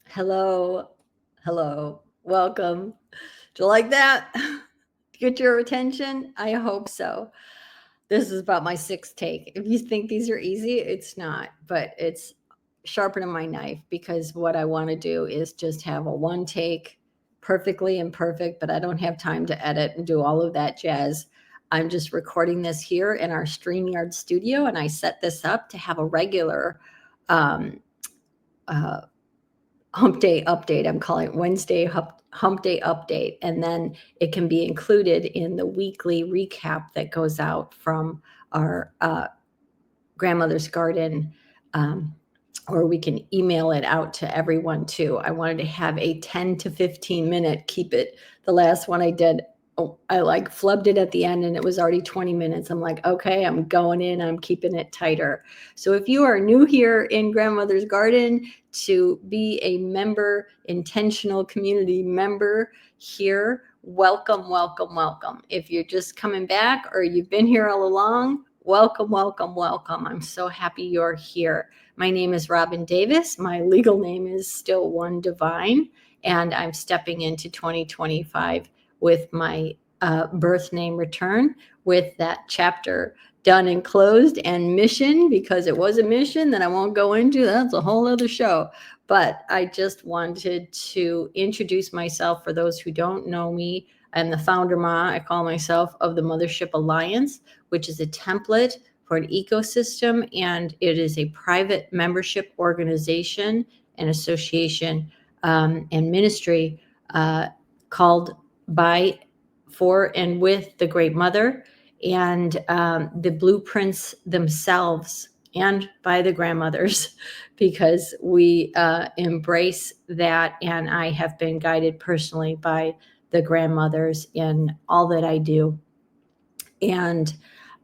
Hello, hello, welcome. Do you like that? Get your attention? I hope so. This is about my sixth take. If you think these are easy, it's not, but it's sharpening my knife because what I want to do is just have a one take, perfectly imperfect, but I don't have time to edit and do all of that jazz. I'm just recording this here in our StreamYard studio, and I set this up to have a regular um, uh, hump day update. I'm calling it Wednesday hump day update. And then it can be included in the weekly recap that goes out from our grandmother's garden. Or we can email it out to everyone too. I wanted to have a 10 to 15 minute, keep it. The last one I did, I like flubbed it at the end and it was already 20 minutes. I'm like, okay, I'm going in, I'm keeping it tighter. So if you are new here in Grandmother's Garden, to be a member, intentional community member here, welcome, welcome, welcome. If you're just coming back or you've been here all along, welcome, welcome, welcome. I'm so happy you're here. My name is Robin Davis. My legal name is still One Divine, and I'm stepping into 2025 with my birth name return, with that chapter done and closed, and mission, because it was a mission that I won't go into. That's a whole other show. But I just wanted to introduce myself for those who don't know me. I'm the founder ma, I call myself, of the Mothership Alliance, which is a template for an ecosystem, and it is a private membership organization and association and ministry called by, for, and with the Great Mother, and the blueprints themselves, and by the grandmothers, because we embrace that, and I have been guided personally by the grandmothers in all that I do. And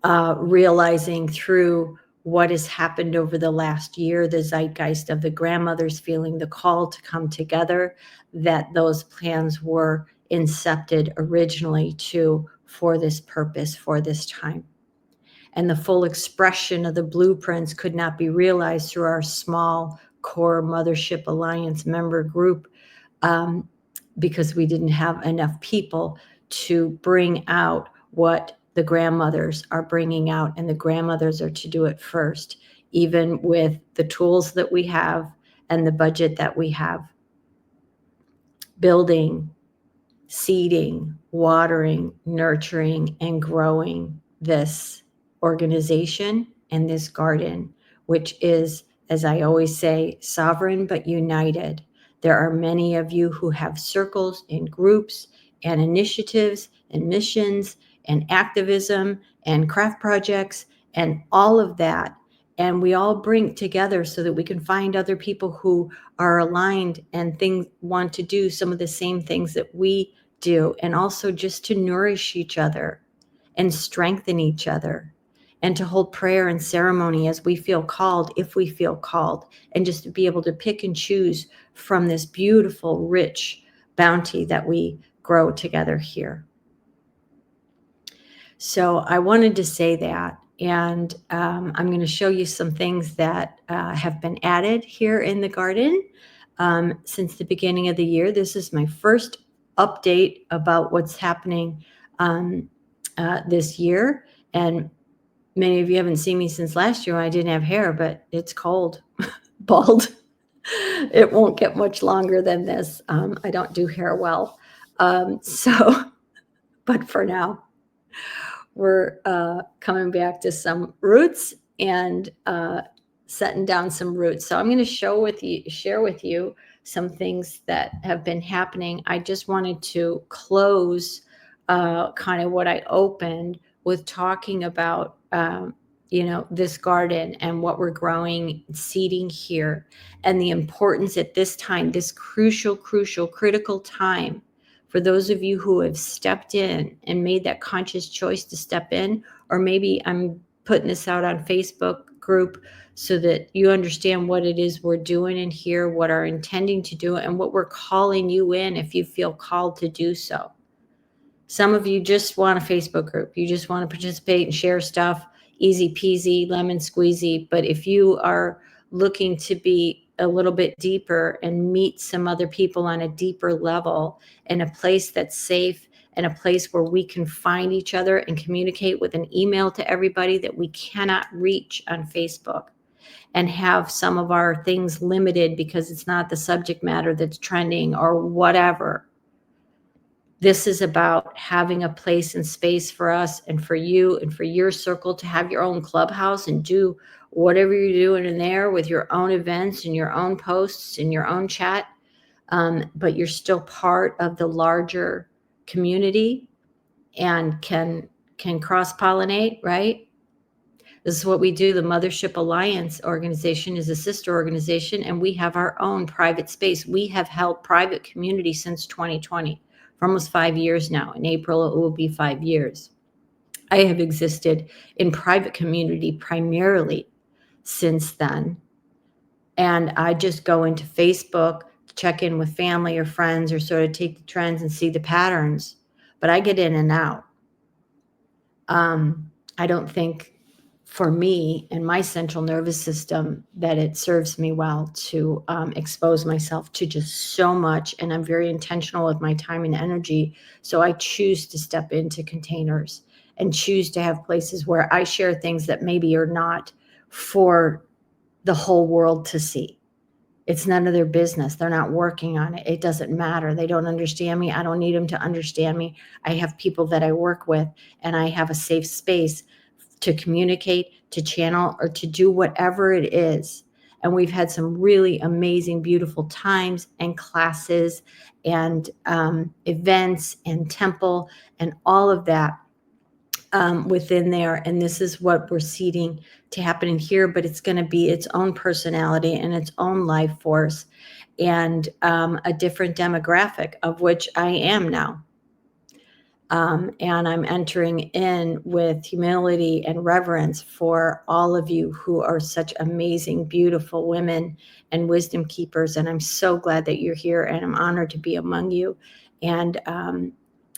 realizing through what has happened over the last year, the zeitgeist of the grandmothers feeling the call to come together, that those plans were incepted originally for this purpose, for this time. And the full expression of the blueprints could not be realized through our small core Mothership Alliance member group, because we didn't have enough people to bring out what the grandmothers are bringing out, and the grandmothers are to do it first, even with the tools that we have and the budget that we have. Building, seeding, watering, nurturing, and growing this organization and this garden, which is, as I always say, sovereign but united. There are many of you who have circles and groups and initiatives and missions and activism and craft projects and all of that. And we all bring together so that we can find other people who are aligned and want to do some of the same things that we do, and also just to nourish each other and strengthen each other, and to hold prayer and ceremony as we feel called, if we feel called, and just to be able to pick and choose from this beautiful, rich bounty that we grow together here. So I wanted to say that, and I'm going to show you some things that have been added here in the garden since the beginning of the year. This is my first update about what's happening this year, and many of you haven't seen me since last year when I didn't have hair, but it's cold, bald. It won't get much longer than this. I don't do hair well. But for now, we're coming back to some roots and setting down some roots. So I'm going to share with you some things that have been happening. I just wanted to close kind of what I opened with, talking about this garden and what we're growing, seeding here, and the importance at this time, this crucial, critical time, for those of you who have stepped in and made that conscious choice to step in. Or maybe I'm putting this out on Facebook group so that you understand what it is we're doing in here, what are intending to do, and what we're calling you in if you feel called to do so. Some of you just want a Facebook group. You just want to participate and share stuff, easy peasy, lemon squeezy. But if you are looking to be a little bit deeper and meet some other people on a deeper level in a place that's safe and a place where we can find each other and communicate with an email to everybody that we cannot reach on Facebook, and have some of our things limited because it's not the subject matter that's trending or whatever. This is about having a place and space for us and for you and for your circle to have your own clubhouse and do whatever you're doing in there with your own events and your own posts and your own chat. But you're still part of the larger community and can cross-pollinate, right? This is what we do. The Mothership Alliance organization is a sister organization, and we have our own private space. We have held private community since 2020, for almost 5 years now. In April, it will be 5 years. I have existed in private community primarily since then. And I just go into Facebook to check in with family or friends or sort of take the trends and see the patterns. But I get in and out. I don't think for me and my central nervous system that it serves me well to expose myself to just so much. And I'm very intentional with my time and energy. So I choose to step into containers and choose to have places where I share things that maybe are not for the whole world to see. It's none of their business. They're not working on it. It doesn't matter. They don't understand me. I don't need them to understand me. I have people that I work with, and I have a safe space to communicate, to channel, or to do whatever it is. And we've had some really amazing, beautiful times and classes and events and temple and all of that within there. And this is what we're seeding to happen in here, but it's going to be its own personality and its own life force and a different demographic, of which I am now. And I'm entering in with humility and reverence for all of you who are such amazing, beautiful women and wisdom keepers. And I'm so glad that you're here, and I'm honored to be among you. And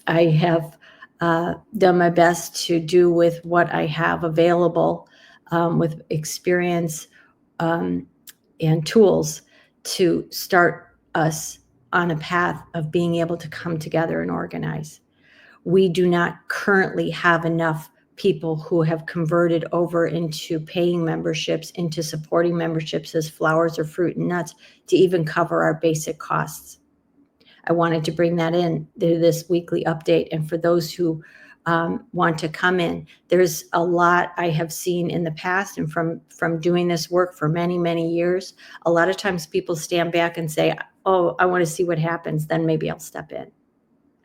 I have done my best to do with what I have available with experience and tools to start us on a path of being able to come together and organize. We do not currently have enough people who have converted over into paying memberships, into supporting memberships as flowers or fruit and nuts to even cover our basic costs. I wanted to bring that in to this weekly update. And for those who want to come in, there's a lot I have seen in the past, and from doing this work for many, many years, a lot of times people stand back and say, oh, I want to see what happens, then maybe I'll step in.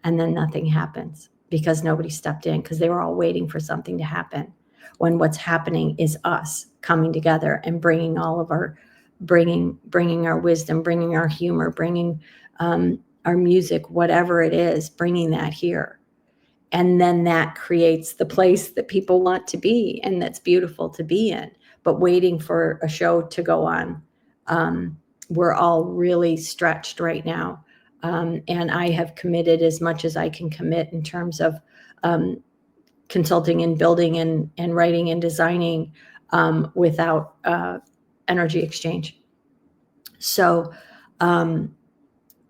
And then nothing happens because nobody stepped in, because they were all waiting for something to happen, when what's happening is us coming together and bringing all of our, bringing our wisdom, bringing our humor, bringing our music, whatever it is, bringing that here. And then that creates the place that people want to be and that's beautiful to be in, but waiting for a show to go on. We're all really stretched right now. And I have committed as much as I can commit in terms of consulting and building and writing and designing without energy exchange. So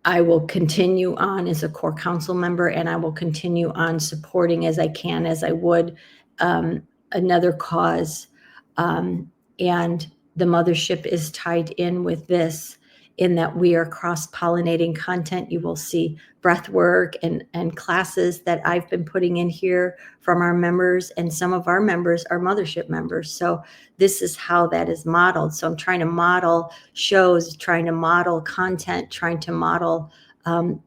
I will continue on as a core council member, and I will continue on supporting as I can, as I would another cause. And the mothership is tied in with this, in that we are cross-pollinating content. You will see breath work and classes that I've been putting in here from our members, and some of our members are mothership members. So this is how that is modeled. So I'm trying to model shows, trying to model content, trying to model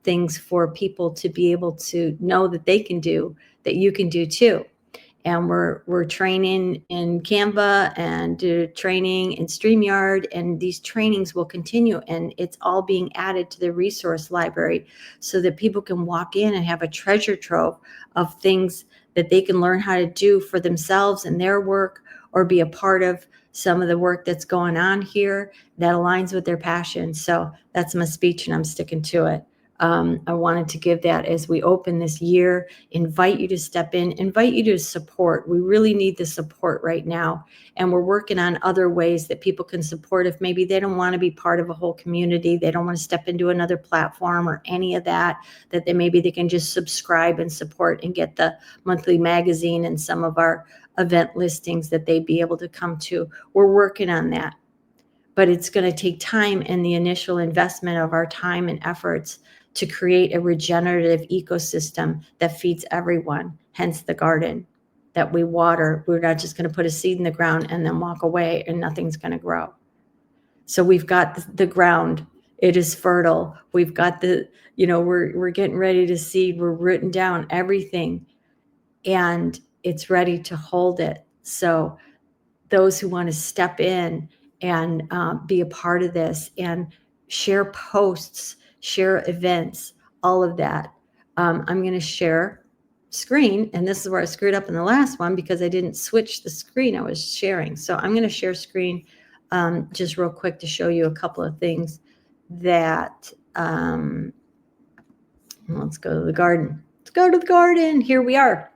things for people to be able to know that they can do, that you can do too. And we're training in Canva and training in StreamYard, and these trainings will continue, and it's all being added to the resource library so that people can walk in and have a treasure trove of things that they can learn how to do for themselves and their work, or be a part of some of the work that's going on here that aligns with their passion. So that's my speech, and I'm sticking to it. I wanted to give that as we open this year, invite you to step in, invite you to support. We really need the support right now. And we're working on other ways that people can support if maybe they don't want to be part of a whole community. They don't want to step into another platform or any of that, that maybe they can just subscribe and support and get the monthly magazine and some of our event listings that they'd be able to come to. We're working on that. But it's going to take time and the initial investment of our time and efforts to create a regenerative ecosystem that feeds everyone, hence the garden that we water. We're not just going to put a seed in the ground and then walk away and nothing's going to grow. So we've got the ground. It is fertile. We've got we're getting ready to seed. We're rooting down everything and it's ready to hold it. So those who want to step in and be a part of this and share posts, share events, all of that. I'm going to share screen, and this is where I screwed up in the last one because I didn't switch the screen I was sharing. So I'm going to share screen just real quick to show you a couple of things that let's go to the garden. Let's go to the garden. Here we are.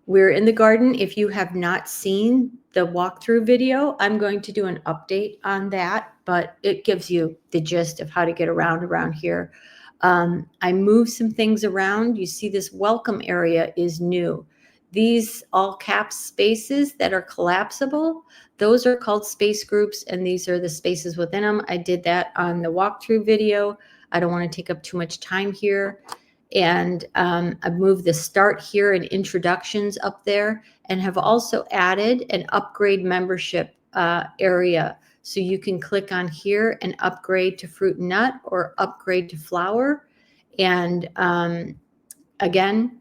We're in the garden. If you have not seen the walkthrough video, I'm going to do an update on that, but it gives you the gist of how to get around here. I moved some things around. You see this welcome area is new. These all caps spaces that are collapsible, those are called space groups, and these are the spaces within them. I did that on the walkthrough video. I don't want to take up too much time here. And I've moved the start here and introductions up there, and have also added an upgrade membership area. So you can click on here and upgrade to fruit and nut or upgrade to flower. And again,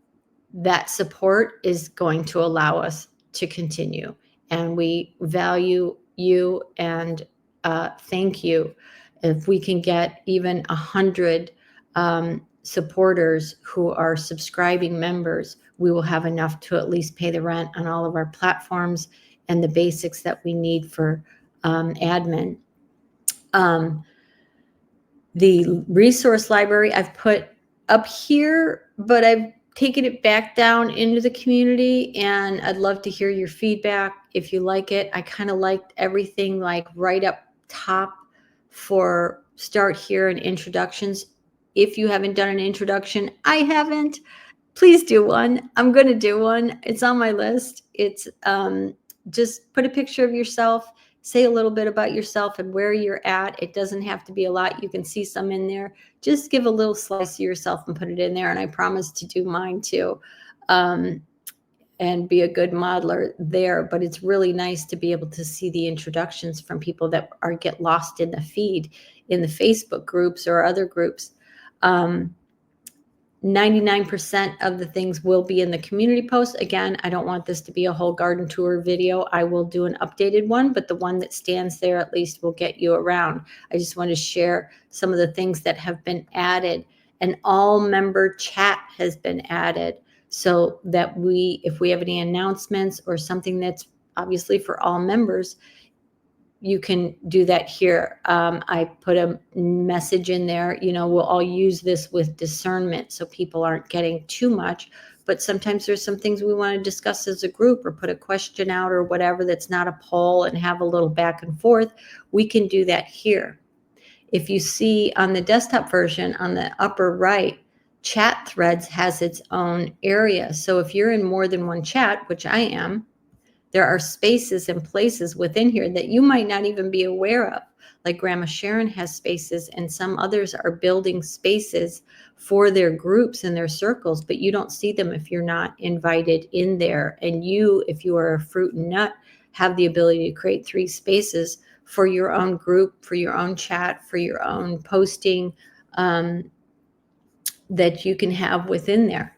that support is going to allow us to continue. And we value you and thank you. If we can get even 100 supporters who are subscribing members, we will have enough to at least pay the rent on all of our platforms and the basics that we need for admin. The resource library I've put up here, but I've taken it back down into the community, and I'd love to hear your feedback if you like it. I kind of liked everything like right up top for start here and introductions. If you haven't done an introduction, I haven't, please do one. I'm going to do one. It's on my list. It's just put a picture of yourself, say a little bit about yourself and where you're at. It doesn't have to be a lot. You can see some in there. Just give a little slice of yourself and put it in there. And I promise to do mine too. And be a good modeler there. But it's really nice to be able to see the introductions from people that get lost in the feed in the Facebook groups or other groups. 99% of the things will be in the community post. Again, I don't want this to be a whole garden tour video. I will do an updated one, but the one that stands there at least will get you around. I just want to share some of the things that have been added. An all member chat has been added so that if we have any announcements or something that's obviously for all members, you can do that here. I put a message in there, we'll all use this with discernment so people aren't getting too much, but sometimes there's some things we want to discuss as a group or put a question out or whatever that's not a poll and have a little back and forth. We can do that here. If you see on the desktop version on the upper right, chat threads has its own area. So if you're in more than one chat, which I am, there are spaces and places within here that you might not even be aware of. Like Grandma Sharon has spaces, and some others are building spaces for their groups and their circles, but you don't see them if you're not invited in there. And you, if you are a fruit and nut, have the ability to create 3 spaces for your own group, for your own chat, for your own posting that you can have within there.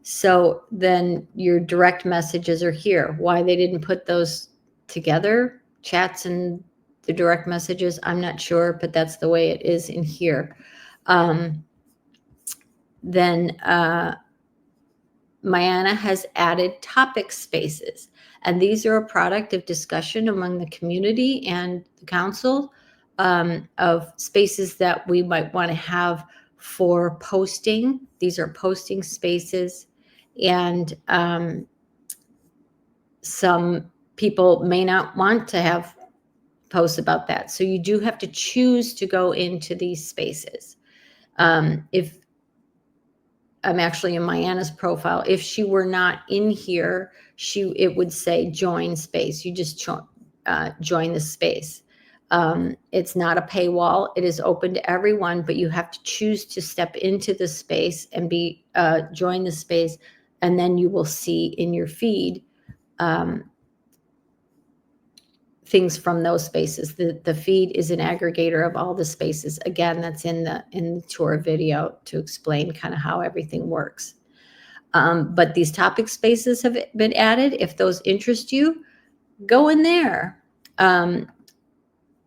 So then your direct messages are here. Why they didn't put those together, chats and the direct messages, I'm not sure, but that's the way it is in here. Then Mayana has added topic spaces, and these are a product of discussion among the community and the council. of spaces that we might want to have for posting. These are posting spaces, and some people may not want to have posts about that. So you do have to choose to go into these spaces. If I'm actually in Mayanna's profile, if she were not in here, it would say join space. You just join the space. It's not a paywall. It is open to everyone, but you have to choose to step into the space and join the space, and then you will see in your feed things from those spaces. The feed is an aggregator of all the spaces. Again, that's in the tour video to explain kind of how everything works. But these topic spaces have been added. If those interest you, go in there.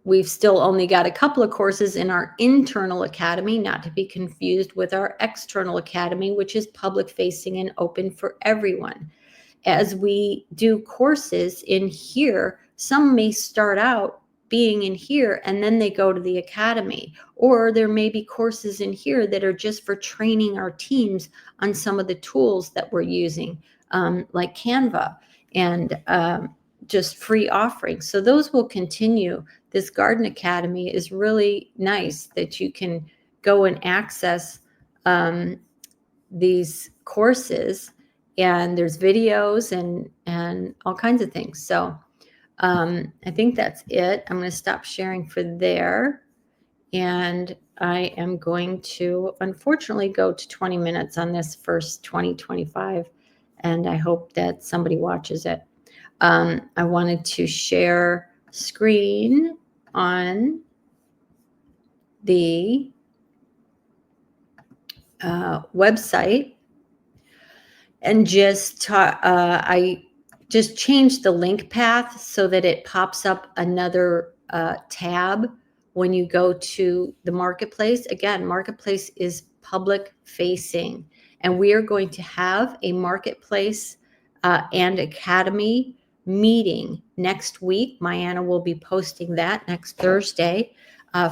We've still only got a couple of courses in our internal academy, not to be confused with our external academy, which is public facing and open for everyone. As we do courses in here, some may start out being in here and then they go to the academy, or there may be courses in here that are just for training our teams on some of the tools that we're using, like Canva, and just free offerings. So those will continue. This Garden Academy is really nice that you can go and access these courses, and there's videos and all kinds of things. So I think that's it. I'm going to stop sharing for there. And I am going to, unfortunately, go to 20 minutes on this first 2025. And I hope that somebody watches it. I wanted to share screen on the website, and I just changed the link path so that it pops up another tab when you go to the marketplace. Again, marketplace is public facing, and we are going to have a marketplace and academy meeting next week. Mayanna will be posting that next Thursday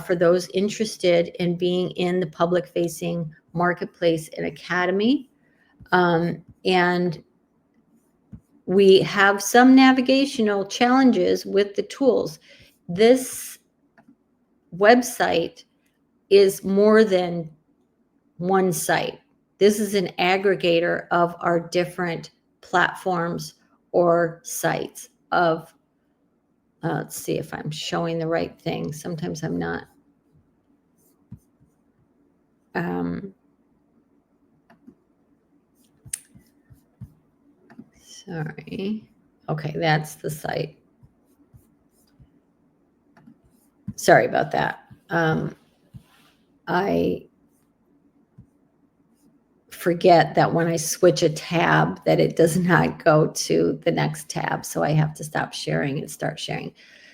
for those interested in being in the public facing marketplace and academy. And we have some navigational challenges with the tools. This website is more than one site. This is an aggregator of our different platforms or sites of, let's see if I'm showing the right thing. Sometimes I'm not. Sorry. Okay, that's the site. Sorry about that. I forget that when I switch a tab that it does not go to the next tab. So I have to stop sharing and start sharing.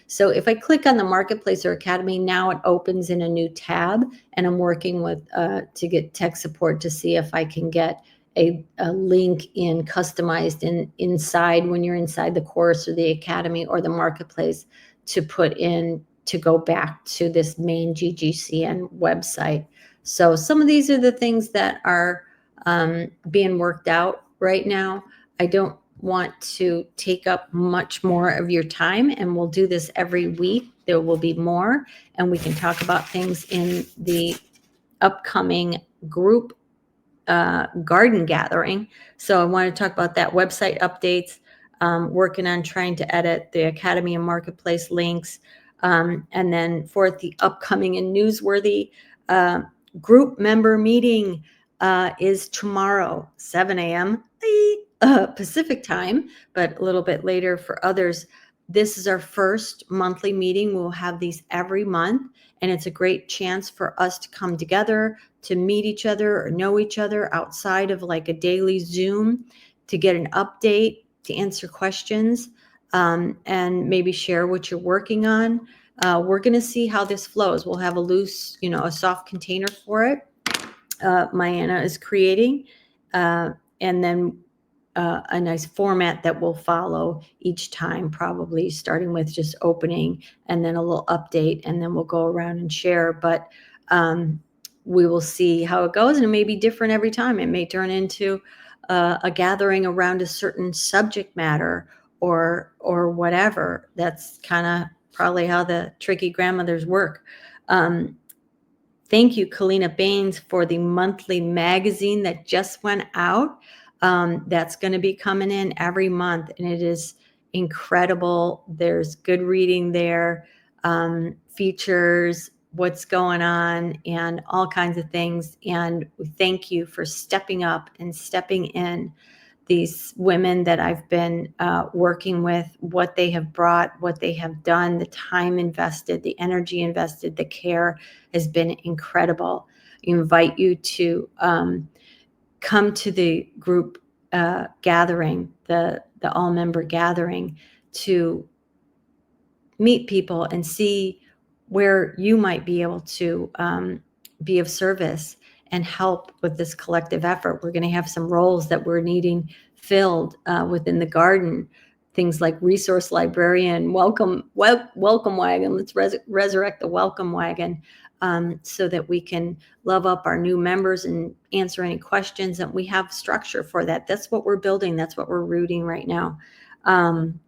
So if I click on the marketplace or academy, now it opens in a new tab, and I'm working with to get tech support to see if I can get a link customized inside when you're inside the course or the academy or the marketplace to put in to go back to this main GGCN website. So some of these are the things that are being worked out right now. I don't want to take up much more of your time, and we'll do this every week. There will be more, and we can talk about things in the upcoming group garden gathering. So I want to talk about that, website updates, working on trying to edit the Academy and Marketplace links, and then for the upcoming and newsworthy group member meeting is tomorrow, 7 a.m. Pacific time, but a little bit later for others. This is our first monthly meeting. We'll have these every month, and it's a great chance for us to come together, to meet each other or know each other outside of like a daily Zoom, to get an update, to answer questions, and maybe share what you're working on. We're going to see how this flows. We'll have a soft container for it. Mayanna is creating, and then a nice format that we'll follow each time, probably starting with just opening and then a little update, and then we'll go around and share. But we will see how it goes, and it may be different every time. It may turn into a gathering around a certain subject matter or whatever. That's kind of probably how the tricky grandmothers work. Thank you, Kalina Baines, for the monthly magazine that just went out. That's going to be coming in every month, and it is incredible. There's good reading there, features, what's going on, and all kinds of things. And we thank you for stepping up and stepping in. These women that I've been working with, what they have brought, what they have done, the time invested, the energy invested, the care has been incredible. I invite you to come to the group gathering, the all-member gathering, to meet people and see where you might be able to be of service and help with this collective effort. We're going to have some roles that we're needing filled within the garden. Things like resource librarian, welcome wagon. Let's resurrect the welcome wagon so that we can love up our new members and answer any questions. And we have structure for that. That's what we're building. That's what we're rooting right now. And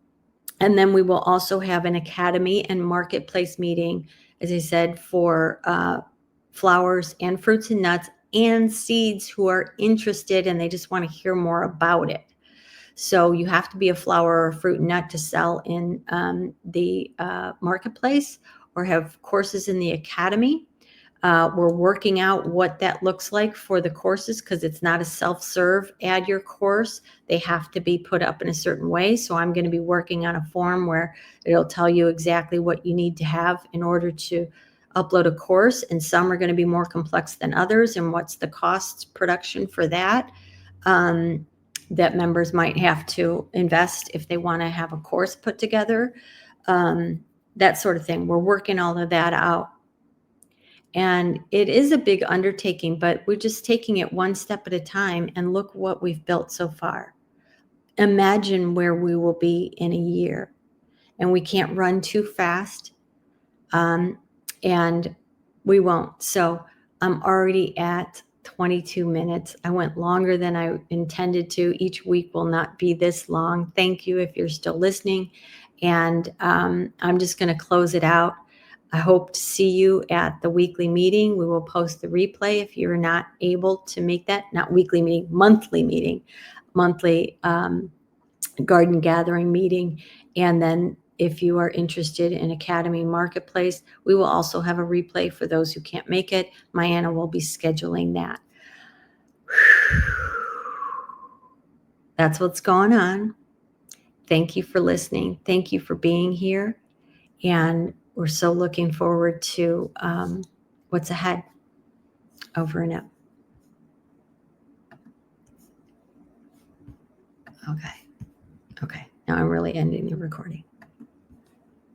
then we will also have an academy and marketplace meeting, as I said, for flowers and fruits and nuts and seeds who are interested and they just want to hear more about it. So you have to be a flower or fruit and nut to sell in the marketplace or have courses in the academy. We're working out what that looks like for the courses because it's not a self-serve add your course. They have to be put up in a certain way. So I'm going to be working on a form where it'll tell you exactly what you need to have in order to upload a course. And some are going to be more complex than others. And what's the cost production for that? That members might have to invest if they want to have a course put together. That sort of thing. We're working all of that out. And it is a big undertaking, but we're just taking it one step at a time, and look what we've built so far. Imagine where we will be in a year. And we can't run too fast, and we won't. So I'm already at 22 minutes. I went longer than I intended to. Each week will not be this long. Thank you if you're still listening. And I'm just going to close it out. I hope to see you at the weekly meeting. We will post the replay if you're not able to make that, not weekly meeting, monthly garden gathering meeting. And then if you are interested in Academy Marketplace, we will also have a replay for those who can't make it. Mayanna will be scheduling that. That's what's going on. Thank you for listening. Thank you for being here. And we're so looking forward to what's ahead. Over and out. Okay. Now I'm really ending the recording.